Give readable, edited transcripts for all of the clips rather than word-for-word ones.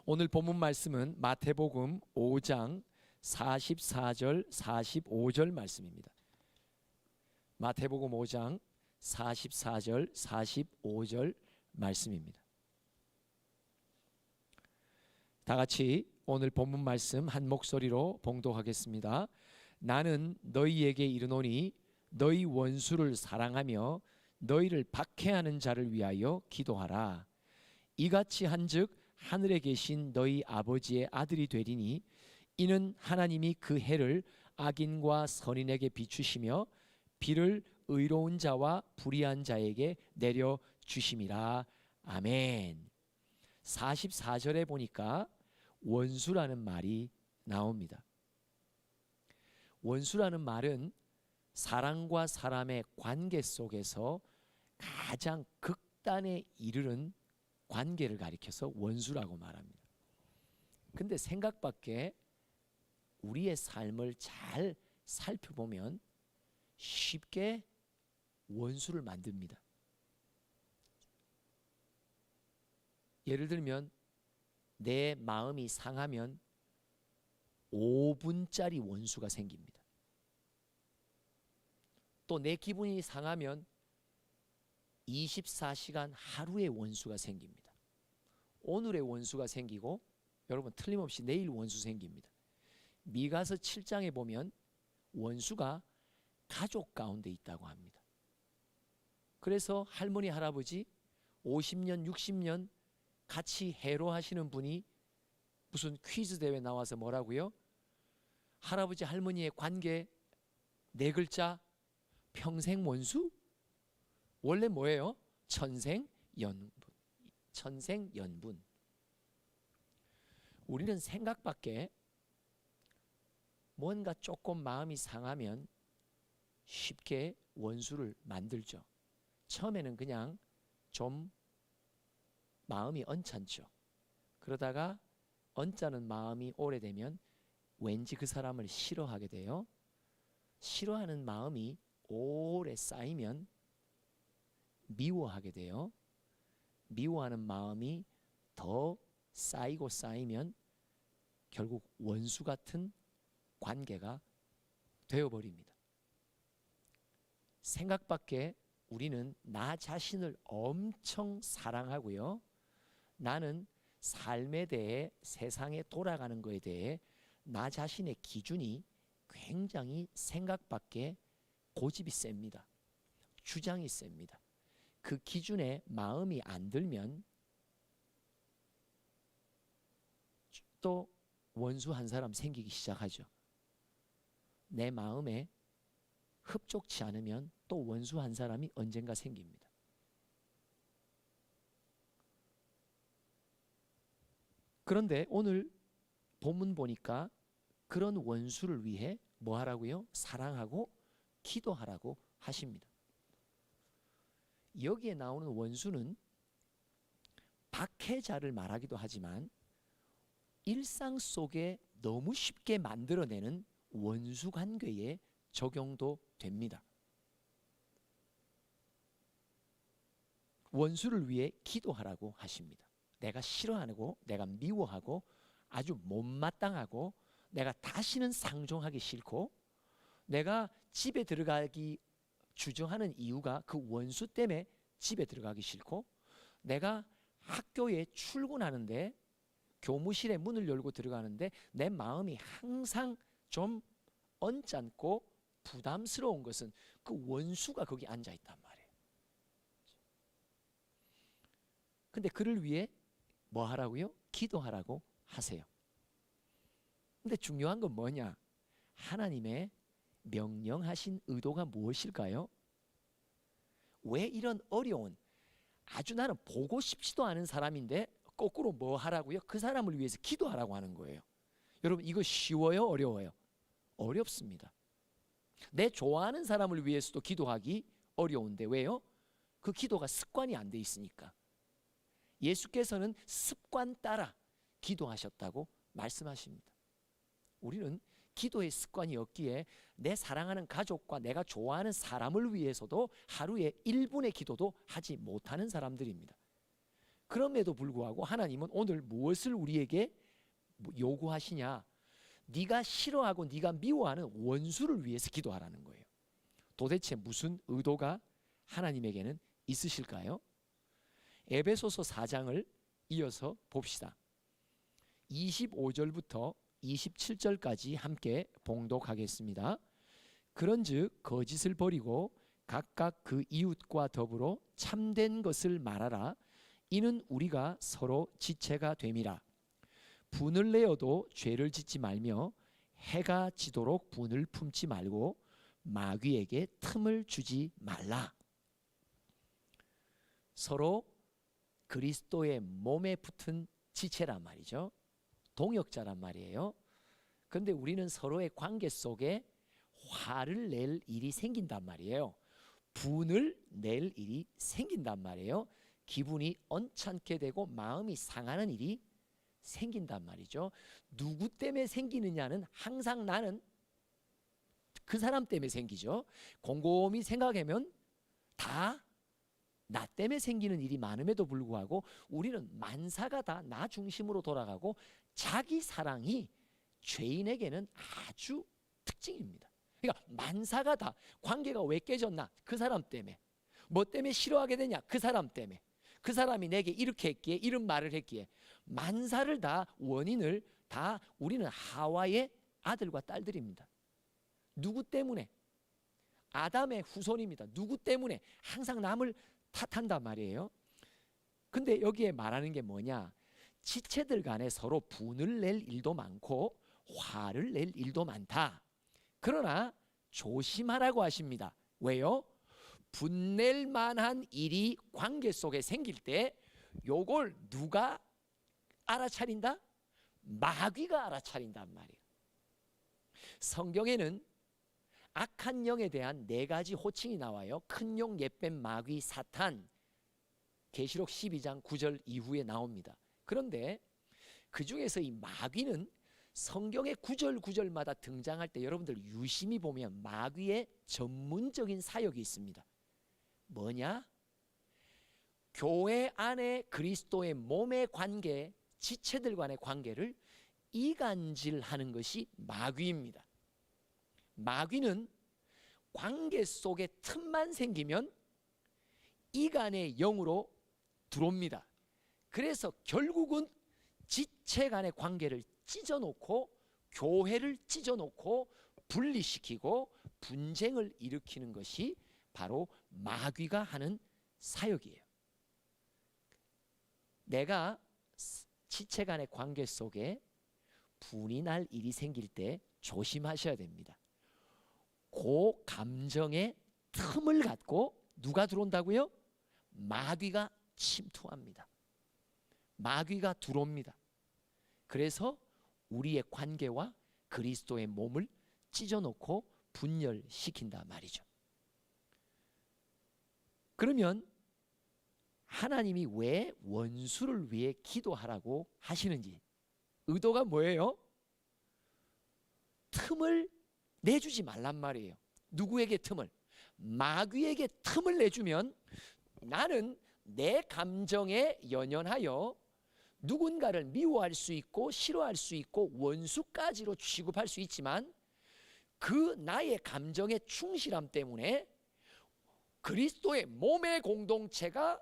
오늘 본문 말씀은 마태복음 5장 44절 45절 말씀입니다. 마태복음 5장 44절 45절 말씀입니다. 다 같이 오늘 본문 말씀 한 목소리로 봉독하겠습니다. 나는 너희에게 이르노니 너희 원수를 사랑하며 너희를 박해하는 자를 위하여 기도하라. 이같이 한즉 하늘에 계신 너희 아버지의 아들이 되리니 이는 하나님이 그 해를 악인과 선인에게 비추시며 비를 의로운 자와 불의한 자에게 내려 주심이라. 아멘. 44절에 보니까 원수라는 말이 나옵니다. 원수라는 말은 사람과 사람의 관계 속에서 가장 극단에 이르는 관계를 가리켜서 원수라고 말합니다. 근데 생각 밖에 우리의 삶을 잘 살펴보면 쉽게 원수를 만듭니다. 예를 들면 내 마음이 상하면 5분짜리 원수가 생깁니다. 또 내 기분이 상하면 24시간 하루의 원수가 생깁니다. 오늘의 원수가 생기고 여러분 틀림없이 내일 원수 생깁니다. 미가서 7장에 보면 원수가 가족 가운데 있다고 합니다. 그래서 할머니 할아버지 50년 60년 같이 해로하시는 분이 무슨 퀴즈 대회 나와서 뭐라고요? 할아버지 할머니의 관계 4글자 평생 원수? 원래 뭐예요? 천생연분. 천생연분. 우리는 생각 밖에 뭔가 조금 마음이 상하면 쉽게 원수를 만들죠. 처음에는 그냥 좀 마음이 언짢죠. 그러다가 언짢은 마음이 오래되면 왠지 그 사람을 싫어하게 돼요. 싫어하는 마음이 오래 쌓이면 미워하게 돼요. 미워하는 마음이 더 쌓이고 쌓이면 결국 원수 같은 관계가 되어버립니다. 생각 밖에 우리는 나 자신을 엄청 사랑하고요. 나는 삶에 대해 세상에 돌아가는 것에 대해 나 자신의 기준이 굉장히 생각 밖에 고집이 셉니다. 주장이 셉니다. 그 기준에 마음이 안 들면 또 원수 한 사람 생기기 시작하죠. 내 마음에 흡족치 않으면 또 원수 한 사람이 언젠가 생깁니다. 그런데 오늘 본문 보니까 그런 원수를 위해 뭐 하라고요? 사랑하고 기도하라고 하십니다. 여기에 나오는 원수는 박해자를 말하기도 하지만 일상 속에 너무 쉽게 만들어내는 원수 관계에 적용도 됩니다. 원수를 위해 기도하라고 하십니다. 내가 싫어하고 내가 미워하고 아주 못마땅하고 내가 다시는 상종하기 싫고 내가 집에 들어가기 주저하는 이유가 그 원수 때문에 집에 들어가기 싫고 내가 학교에 출근하는데 교무실에 문을 열고 들어가는데 내 마음이 항상 좀 언짢고 부담스러운 것은 그 원수가 거기 앉아 있단 말이에요. 근데 그를 위해 뭐 하라고요? 기도하라고 하세요. 근데 중요한 건 뭐냐? 하나님의 명령하신 의도가 무엇일까요? 왜 이런 어려운 아주 나는 보고 싶지도 않은 사람인데 거꾸로 뭐 하라고요? 그 사람을 위해서 기도하라고 하는 거예요. 여러분 이거 쉬워요? 어려워요? 어렵습니다. 내 좋아하는 사람을 위해서도 기도하기 어려운데 왜요? 그 기도가 습관이 안 돼 있으니까. 예수께서는 습관 따라 기도하셨다고 말씀하십니다. 우리는 기도의 습관이 없기에 내 사랑하는 가족과 내가 좋아하는 사람을 위해서도 하루에 1분의 기도도 하지 못하는 사람들입니다. 그럼에도 불구하고 하나님은 오늘 무엇을 우리에게 요구하시냐? 네가 싫어하고 네가 미워하는 원수를 위해서 기도하라는 거예요. 도대체 무슨 의도가 하나님에게는 있으실까요? 에베소서 4장을 이어서 봅시다. 25절부터 27절까지 함께 봉독하겠습니다. 그런즉 거짓을 버리고 각각 그 이웃과 더불어 참된 것을 말하라. 이는 우리가 서로 지체가 됨이라. 분을 내어도 죄를 짓지 말며 해가 지도록 분을 품지 말고 마귀에게 틈을 주지 말라. 서로 그리스도의 몸에 붙은 지체란 말이죠. 동역자란 말이에요. 그런데 우리는 서로의 관계 속에 화를 낼 일이 생긴단 말이에요. 분을 낼 일이 생긴단 말이에요. 기분이 언짢게 되고 마음이 상하는 일이 생긴단 말이죠. 누구 때문에 생기느냐는 항상 나는 그 사람 때문에 생기죠. 곰곰이 생각하면 다 나 때문에 생기는 일이 많음에도 불구하고 우리는 만사가 다 나 중심으로 돌아가고 자기 사랑이 죄인에게는 아주 특징입니다. 그러니까 만사가 다 관계가 왜 깨졌나? 그 사람 때문에. 뭐 때문에 싫어하게 되냐? 그 사람 때문에. 그 사람이 내게 이렇게 했기에 이런 말을 했기에 만사를 다 원인을 다 우리는 하와의 아들과 딸들입니다. 누구 때문에? 아담의 후손입니다. 누구 때문에? 항상 남을 탓한단 말이에요. 근데 여기에 말하는 게 뭐냐? 지체들 간에 서로 분을 낼 일도 많고 화를 낼 일도 많다. 그러나 조심하라고 하십니다. 왜요? 분낼 만한 일이 관계 속에 생길 때 요걸 누가 알아차린다? 마귀가 알아차린단 말이에요. 성경에는 악한 영에 대한 4가지 호칭이 나와요. 큰 용, 옛뱀, 마귀, 사탄. 계시록 12장 9절 이후에 나옵니다. 그런데 그 중에서 이 마귀는 성경의 구절마다 등장할 때 여러분들 유심히 보면 마귀의 전문적인 사역이 있습니다. 뭐냐? 교회 안에 그리스도의 몸의 관계, 지체들 간의 관계를 이간질하는 것이 마귀입니다. 마귀는 관계 속에 틈만 생기면 이간의 영으로 들어옵니다. 그래서 결국은 지체 간의 관계를 찢어놓고 교회를 찢어놓고 분리시키고 분쟁을 일으키는 것이 바로 마귀가 하는 사역이에요. 내가 지체 간의 관계 속에 분이 날 일이 생길 때 조심하셔야 됩니다. 그 감정의 틈을 갖고 누가 들어온다고요? 마귀가 침투합니다. 마귀가 들어옵니다. 그래서 우리의 관계와 그리스도의 몸을 찢어놓고 분열시킨다 말이죠. 그러면 하나님이 왜 원수를 위해 기도하라고 하시는지 의도가 뭐예요? 틈을 내주지 말란 말이에요. 누구에게 틈을? 마귀에게 틈을 내주면 나는 내 감정에 연연하여 누군가를 미워할 수 있고 싫어할 수 있고 원수까지로 취급할 수 있지만 그 나의 감정의 충실함 때문에 그리스도의 몸의 공동체가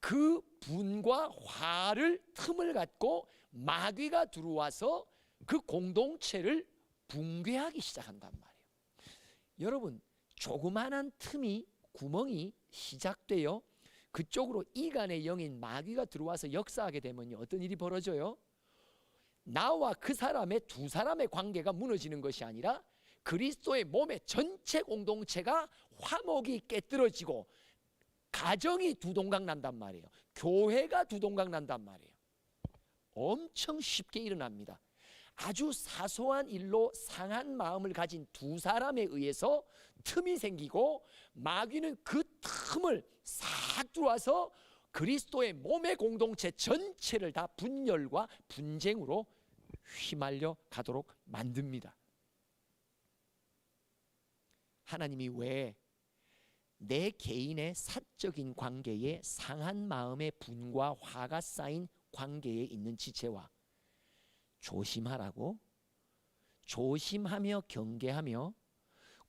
그 분과 화를 틈을 갖고 마귀가 들어와서 그 공동체를 붕괴하기 시작한단 말이에요. 여러분, 조그만한 틈이 구멍이 시작돼요. 그쪽으로 이간의 영인 마귀가 들어와서 역사하게 되면 어떤 일이 벌어져요? 나와 그 사람의 두 사람의 관계가 무너지는 것이 아니라 그리스도의 몸의 전체 공동체가 화목이 깨뜨려지고 가정이 두동강 난단 말이에요. 교회가 두동강 난단 말이에요. 엄청 쉽게 일어납니다. 아주 사소한 일로 상한 마음을 가진 두 사람에 의해서 틈이 생기고 마귀는 그 틈을 싹 들어와서 그리스도의 몸의 공동체 전체를 다 분열과 분쟁으로 휘말려 가도록 만듭니다. 하나님이 왜 내 개인의 사적인 관계에 상한 마음의 분과 화가 쌓인 관계에 있는 지체와 조심하라고, 조심하며 경계하며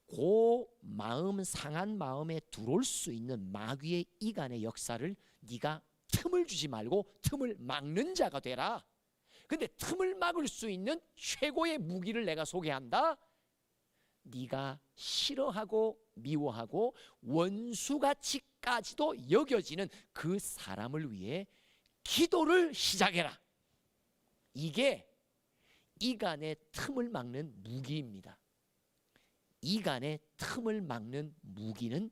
그 마음, 상한 마음에 들어올 수 있는 마귀의 이간의 역사를 네가 틈을 주지 말고 틈을 막는 자가 되라. 근데 틈을 막을 수 있는 최고의 무기를 내가 소개한다. 네가 싫어하고 미워하고 원수같이까지도 여겨지는 그 사람을 위해 기도를 시작해라. 이게 이간의 틈을 막는 무기입니다. 이간의 틈을 막는 무기는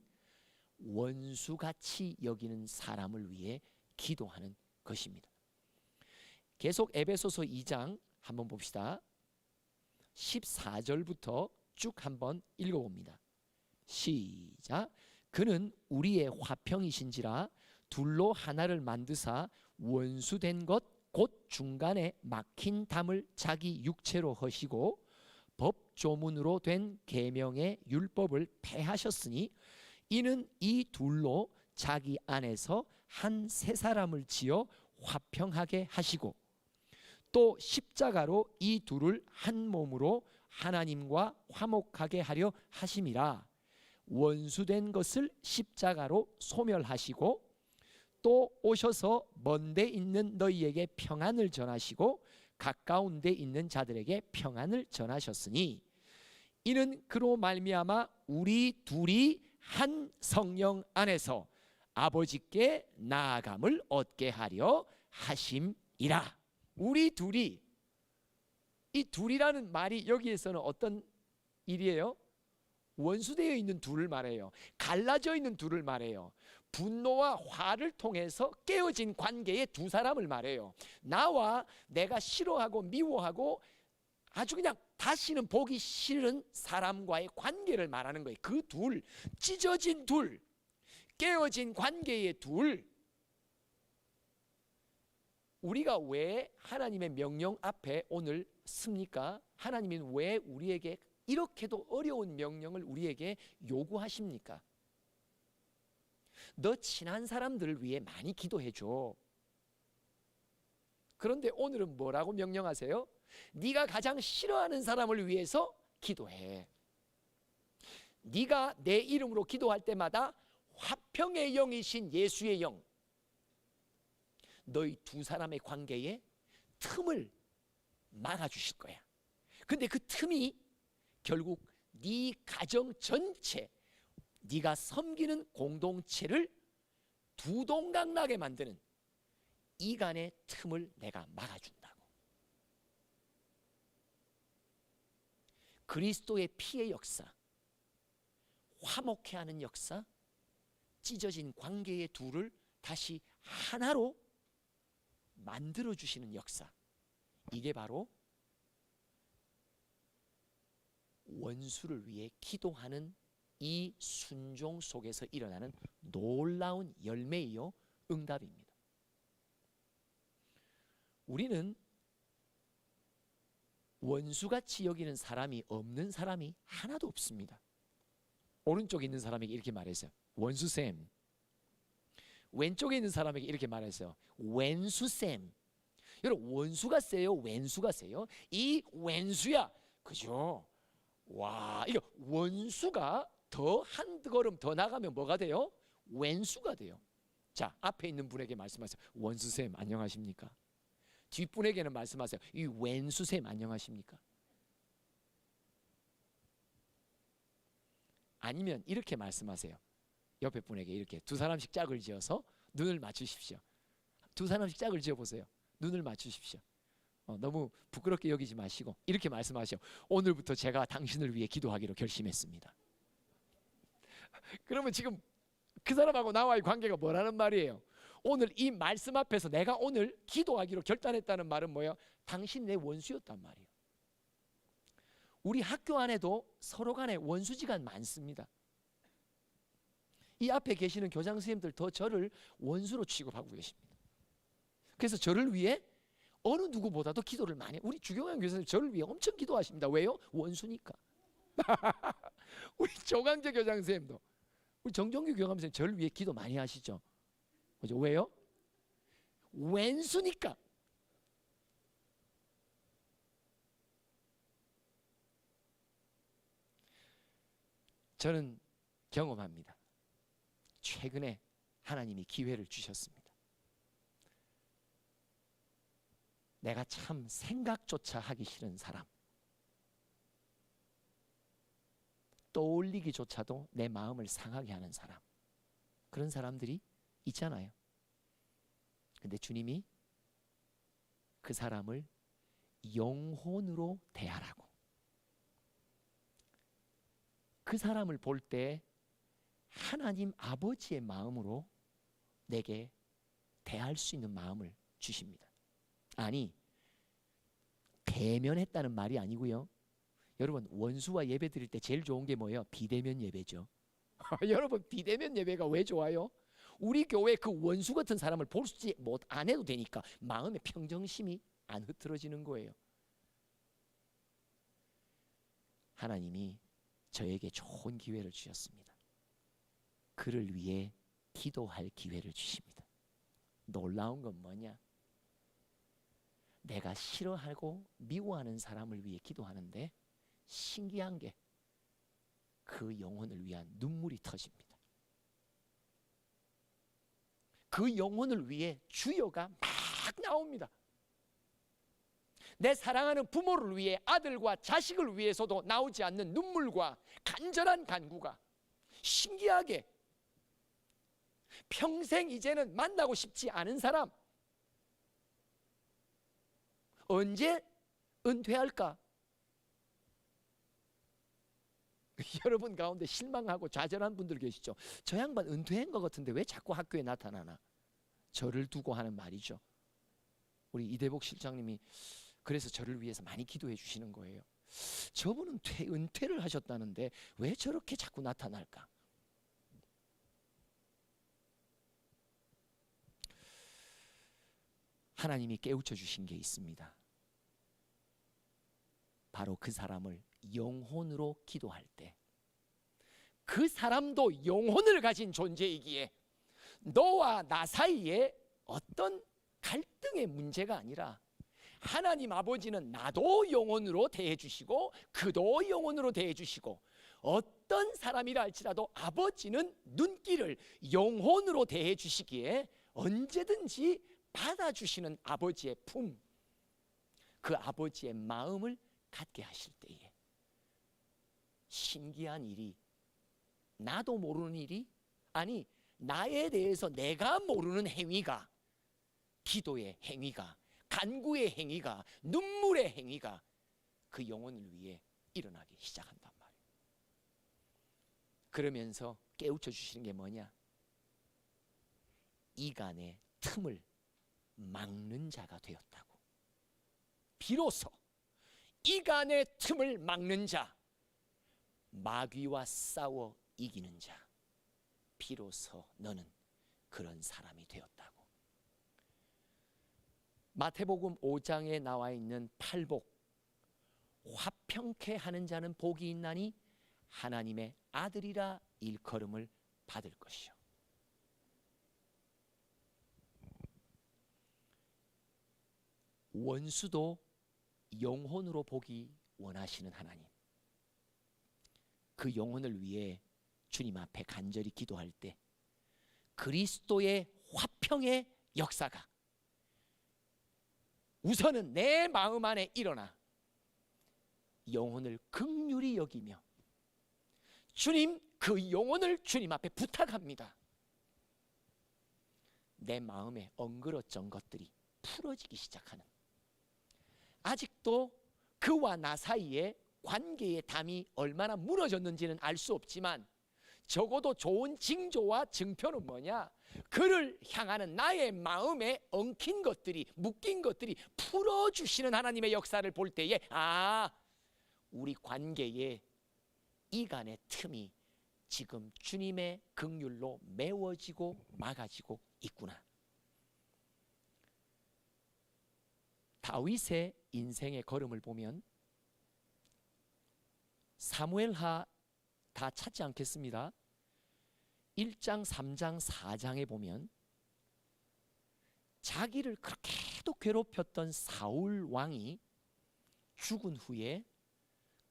원수같이 여기는 사람을 위해 기도하는 것입니다. 계속 에베소서 2장 한번 봅시다. 14절부터 쭉 한번 읽어봅니다. 시작. 그는 우리의 화평이신지라 둘로 하나를 만드사 원수된 것 곧 중간에 막힌 담을 자기 육체로 허시고 법조문으로 된 계명의 율법을 폐하셨으니 이는 이 둘로 자기 안에서 한 새 사람을 지어 화평하게 하시고 또 십자가로 이 둘을 한 몸으로 하나님과 화목하게 하려 하심이라. 원수된 것을 십자가로 소멸하시고 또 오셔서 먼데 있는 너희에게 평안을 전하시고 가까운 데 있는 자들에게 평안을 전하셨으니 이는 그로 말미암아 우리 둘이 한 성령 안에서 아버지께 나아감을 얻게 하려 하심이라. 우리 둘이, 이 둘이라는 말이 여기에서는 어떤 일이에요? 원수되어 있는 둘을 말해요. 갈라져 있는 둘을 말해요. 분노와 화를 통해서 깨어진 관계의 두 사람을 말해요. 나와 내가 싫어하고 미워하고 아주 그냥 다시는 보기 싫은 사람과의 관계를 말하는 거예요. 그 둘, 찢어진 둘, 깨어진 관계의 둘. 우리가 왜 하나님의 명령 앞에 오늘 섭니까? 하나님은 왜 우리에게 이렇게도 어려운 명령을 우리에게 요구하십니까? 너 친한 사람들을 위해 많이 기도해줘. 그런데 오늘은 뭐라고 명령하세요? 네가 가장 싫어하는 사람을 위해서 기도해. 네가 내 이름으로 기도할 때마다 화평의 영이신 예수의 영, 너희 두 사람의 관계에 틈을 막아주실 거야. 근데 그 틈이 결국 네 가정 전체, 네가 섬기는 공동체를 두동강나게 만드는 이간의 틈을 내가 막아준다고. 그리스도의 피의 역사, 화목해 하는 역사, 찢어진 관계의 둘을 다시 하나로 만들어주시는 역사, 이게 바로 원수를 위해 기도하는 이 순종 속에서 일어나는 놀라운 열매이요 응답입니다. 우리는 원수같이 여기는 사람이 없는 사람이 하나도 없습니다. 오른쪽에 있는 사람에게 이렇게 말했어요. 원수쌤. 왼쪽에 있는 사람에게 이렇게 말했어요. 왼수쌤. 여러분, 원수가 세요? 왼수가 세요? 이 왼수야. 그죠? 와, 이거 원수가 더 한 걸음 더 나가면 뭐가 돼요? 왼수가 돼요. 자, 앞에 있는 분에게 말씀하세요. 원수쌤 안녕하십니까? 뒷분에게는 말씀하세요. 이 왼수쌤 안녕하십니까? 아니면 이렇게 말씀하세요. 옆에 분에게 이렇게 두 사람씩 짝을 지어서 눈을 맞추십시오. 두 사람씩 짝을 지어보세요. 눈을 맞추십시오. 너무 부끄럽게 여기지 마시고 이렇게 말씀하시오. 오늘부터 제가 당신을 위해 기도하기로 결심했습니다. 그러면 지금 그 사람하고 나와의 관계가 뭐라는 말이에요? 오늘 이 말씀 앞에서 내가 오늘 기도하기로 결단했다는 말은 뭐예요? 당신 내 원수였단 말이에요. 우리 학교 안에도 서로 간에 원수지간 많습니다. 이 앞에 계시는 교장 선생님들 더 저를 원수로 취급하고 계십니다. 그래서 저를 위해 어느 누구보다도 기도를 많이 해요. 우리 주경환 교수님 저를 위해 엄청 기도하십니다. 왜요? 원수니까. 우리 조강재 교장 선생님도, 우리 정종규 교감선생 저를 위해 기도 많이 하시죠. 그죠? 왜요? 왼수니까. 저는 경험합니다. 최근에 하나님이 기회를 주셨습니다. 내가 참 생각조차 하기 싫은 사람, 떠올리기조차도 내 마음을 상하게 하는 사람, 그런 사람들이 있잖아요. 근데 주님이 그 사람을 영혼으로 대하라고, 그 사람을 볼 때 하나님 아버지의 마음으로 내게 대할 수 있는 마음을 주십니다. 아니, 대면했다는 말이 아니고요. 여러분, 원수와 예배 드릴 때 제일 좋은 게 뭐예요? 비대면 예배죠. 여러분, 비대면 예배가 왜 좋아요? 우리 교회 그 원수 같은 사람을 볼 수 안 해도 되니까 마음의 평정심이 안 흐트러지는 거예요. 하나님이 저에게 좋은 기회를 주셨습니다. 그를 위해 기도할 기회를 주십니다. 놀라운 건 뭐냐? 내가 싫어하고 미워하는 사람을 위해 기도하는데 신기한 게 그 영혼을 위한 눈물이 터집니다. 그 영혼을 위해 주여가 막 나옵니다. 내 사랑하는 부모를 위해, 아들과 자식을 위해서도 나오지 않는 눈물과 간절한 간구가 신기하게 평생 이제는 만나고 싶지 않은 사람, 언제 은퇴할까? 여러분 가운데 실망하고 좌절한 분들 계시죠? 저 양반 은퇴한 것 같은데 왜 자꾸 학교에 나타나나? 저를 두고 하는 말이죠. 우리 이대복 실장님이 그래서 저를 위해서 많이 기도해 주시는 거예요. 저분은 은퇴를 하셨다는데 왜 저렇게 자꾸 나타날까? 하나님이 깨우쳐 주신 게 있습니다. 바로 그 사람을 영혼으로 기도할 때, 그 사람도 영혼을 가진 존재이기에 너와 나 사이에 어떤 갈등의 문제가 아니라 하나님 아버지는 나도 영혼으로 대해 주시고 그도 영혼으로 대해 주시고, 어떤 사람이라 할지라도 아버지는 눈길을 영혼으로 대해 주시기에 언제든지 받아주시는 아버지의 품, 그 아버지의 마음을 갖게 하실 때에 신기한 일이, 나도 모르는 일이, 아니 나에 대해서 내가 모르는 행위가, 기도의 행위가, 간구의 행위가, 눈물의 행위가 그 영혼을 위해 일어나기 시작한단 말이에요. 그러면서 깨우쳐 주시는 게 뭐냐? 이간의 틈을 막는 자가 되었다고. 비로소 이간의 틈을 막는 자, 마귀와 싸워 이기는 자, 비로소 너는 그런 사람이 되었다고. 마태복음 5장에 나와 있는 팔복, 화평케 하는 자는 복이 있나니 하나님의 아들이라 일컬음을 받을 것이요. 원수도 영혼으로 보기 원하시는 하나님, 그 영혼을 위해 주님 앞에 간절히 기도할 때 그리스도의 화평의 역사가 우선은 내 마음 안에 일어나 영혼을 긍휼히 여기며, 주님, 그 영혼을 주님 앞에 부탁합니다. 내 마음에 엉그러졌던 것들이 풀어지기 시작하는, 아직도 그와 나 사이에 관계의 담이 얼마나 무너졌는지는 알 수 없지만 적어도 좋은 징조와 증표는 뭐냐? 그를 향하는 나의 마음에 엉킨 것들이, 묶인 것들이 풀어주시는 하나님의 역사를 볼 때에, 아, 우리 관계에 이간의 틈이 지금 주님의 긍휼로 메워지고 막아지고 있구나. 다윗의 인생의 걸음을 보면 사무엘하 다 찾지 않겠습니다. 1장, 3장, 4장에 보면 자기를 그렇게도 괴롭혔던 사울 왕이 죽은 후에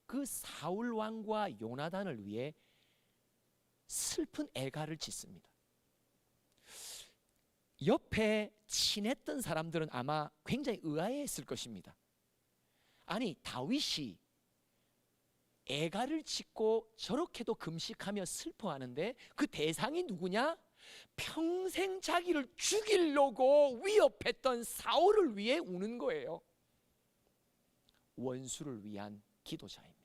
그 사울 왕과 요나단을 위해 슬픈 애가를 짓습니다. 옆에 친했던 사람들은 아마 굉장히 의아해했을 것입니다. 아니, 다윗이 애가를 짓고 저렇게도 금식하며 슬퍼하는데 그 대상이 누구냐? 평생 자기를 죽이려고 위협했던 사울을 위해 우는 거예요. 원수를 위한 기도자입니다.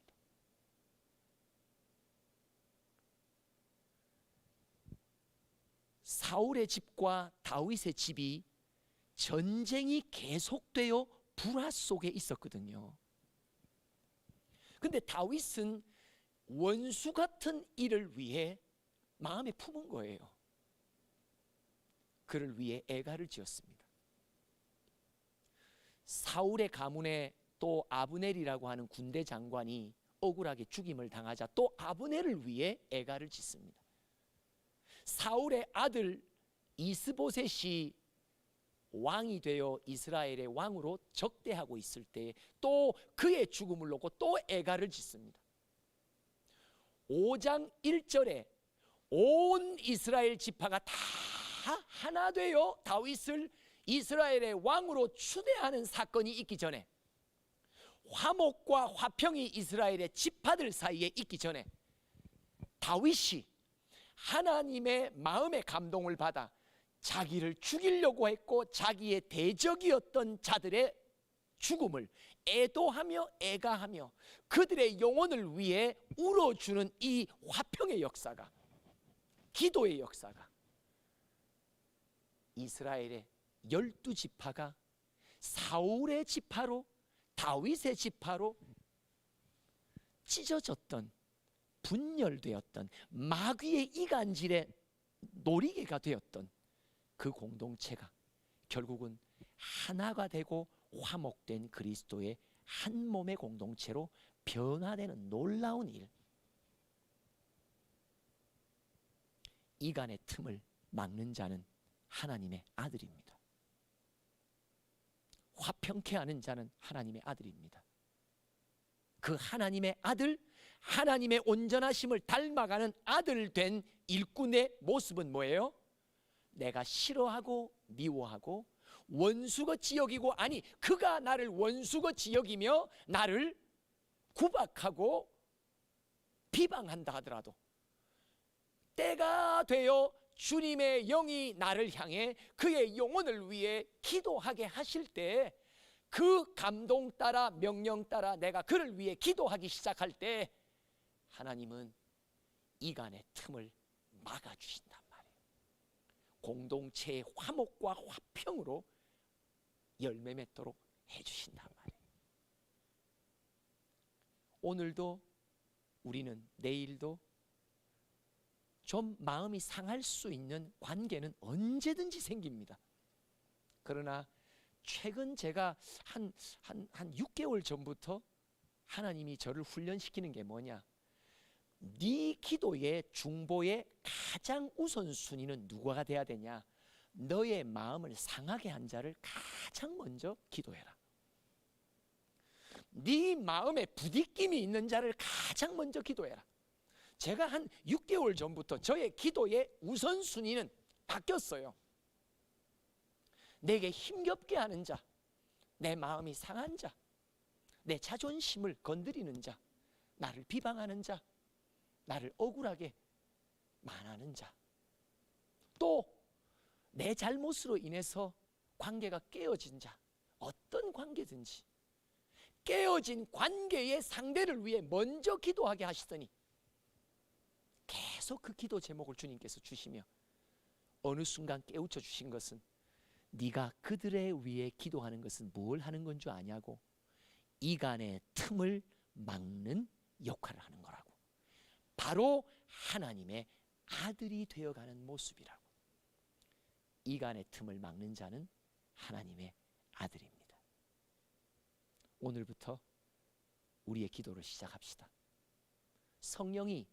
사울의 집과 다윗의 집이 전쟁이 계속되어 불화 속에 있었거든요. 근데 다윗은 원수 같은 이를 위해 마음에 품은 거예요. 그를 위해 애가를 지었습니다. 사울의 가문에 또 아브넬이라고 하는 군대 장관이 억울하게 죽임을 당하자 또 아브넬을 위해 애가를 짓습니다. 사울의 아들 이스보셋이 왕이 되어 이스라엘의 왕으로 적대하고 있을 때 또 그의 죽음을 놓고 또 애가를 짓습니다. 5장 1절에 온 이스라엘 지파가 다 하나 되어 다윗을 이스라엘의 왕으로 추대하는 사건이 있기 전에, 화목과 화평이 이스라엘의 지파들 사이에 있기 전에 다윗이 하나님의 마음의 감동을 받아 자기를 죽이려고 했고 자기의 대적이었던 자들의 죽음을 애도하며 애가하며 그들의 영혼을 위해 울어주는 이 화평의 역사가, 기도의 역사가 이스라엘의 12지파가 사울의 지파로, 다윗의 지파로 찢어졌던, 분열되었던, 마귀의 이간질의 놀이개가 되었던 그 공동체가 결국은 하나가 되고 화목된 그리스도의 한 몸의 공동체로 변화되는 놀라운 일. 이간의 틈을 막는 자는 하나님의 아들입니다. 화평케 하는 자는 하나님의 아들입니다. 그 하나님의 아들, 하나님의 온전하심을 닮아가는 아들 된 일꾼의 모습은 뭐예요? 내가 싫어하고 미워하고 원수같이 여기고, 아니 그가 나를 원수같이 여기며 나를 구박하고 비방한다 하더라도 때가 되어 주님의 영이 나를 향해 그의 영혼을 위해 기도하게 하실 때, 그 감동 따라 명령 따라 내가 그를 위해 기도하기 시작할 때 하나님은 이간의 틈을 막아주신단 말이에요. 공동체의 화목과 화평으로 열매 맺도록 해주신단 말이에요. 오늘도 우리는, 내일도 좀 마음이 상할 수 있는 관계는 언제든지 생깁니다. 그러나 최근 제가 한 6개월 전부터 하나님이 저를 훈련시키는 게 뭐냐, 네 기도의 중보의 가장 우선순위는 누구가 돼야 되냐, 너의 마음을 상하게 한 자를 가장 먼저 기도해라. 네 마음에 부딪힘이 있는 자를 가장 먼저 기도해라. 제가 한 6개월 전부터 저의 기도의 우선순위는 바뀌었어요. 내게 힘겹게 하는 자, 내 마음이 상한 자, 내 자존심을 건드리는 자, 나를 비방하는 자, 나를 억울하게 말하는 자, 또 내 잘못으로 인해서 관계가 깨어진 자, 어떤 관계든지 깨어진 관계의 상대를 위해 먼저 기도하게 하시더니 계속 그 기도 제목을 주님께서 주시며 어느 순간 깨우쳐 주신 것은, 네가 그들에 위해 기도하는 것은 뭘 하는 건 줄 아냐고, 이간의 틈을 막는 역할을 하는 거라고. 바로 하나님의 아들이 되어가는 모습이라고. 이간의 틈을 막는 자는 하나님의 아들입니다. 오늘부터 우리의 기도를 시작합시다. 성령이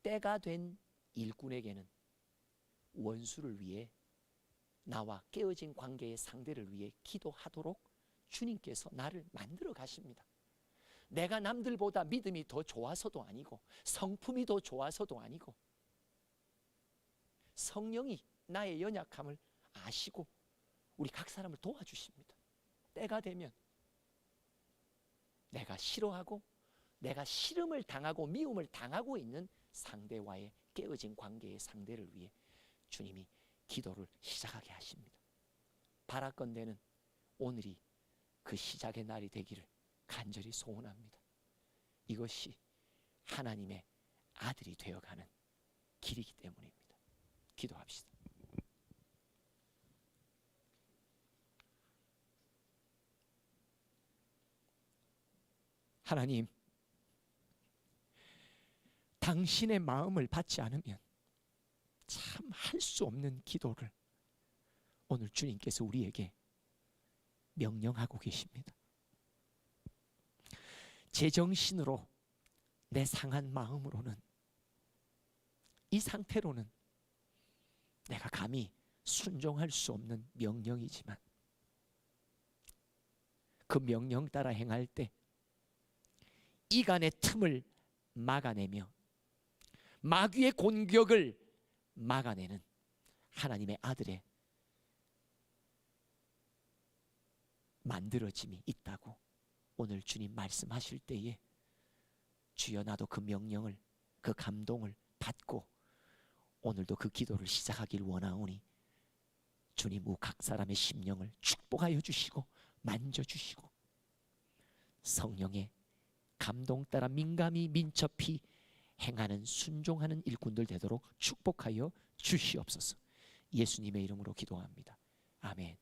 때가 된 일꾼에게는 원수를 위해, 나와 깨어진 관계의 상대를 위해 기도하도록 주님께서 나를 만들어 가십니다. 내가 남들보다 믿음이 더 좋아서도 아니고 성품이 더 좋아서도 아니고, 성령이 나의 연약함을 아시고 우리 각 사람을 도와주십니다. 때가 되면 내가 싫어하고 내가 싫음을 당하고 미움을 당하고 있는 상대와의 깨어진 관계의 상대를 위해 주님이 기도를 시작하게 하십니다. 바라건대는 오늘이 그 시작의 날이 되기를 간절히 소원합니다. 이것이 하나님의 아들이 되어가는 길이기 때문입니다. 기도합시다. 하나님, 당신의 마음을 받지 않으면 참 할 수 없는 기도를 오늘 주님께서 우리에게 명령하고 계십니다. 제정신으로 내 상한 마음으로는, 이 상태로는 내가 감히 순종할 수 없는 명령이지만 그 명령 따라 행할 때 이간의 틈을 막아내며 마귀의 공격을 막아내는 하나님의 아들의 만들어짐이 있다고 오늘 주님 말씀하실 때에, 주여 나도 그 명령을, 그 감동을 받고 오늘도 그 기도를 시작하길 원하오니 주님 우 각 사람의 심령을 축복하여 주시고 만져주시고 성령의 감동 따라 민감히 민첩히 행하는 순종하는 일꾼들 되도록 축복하여 주시옵소서. 예수님의 이름으로 기도합니다. 아멘.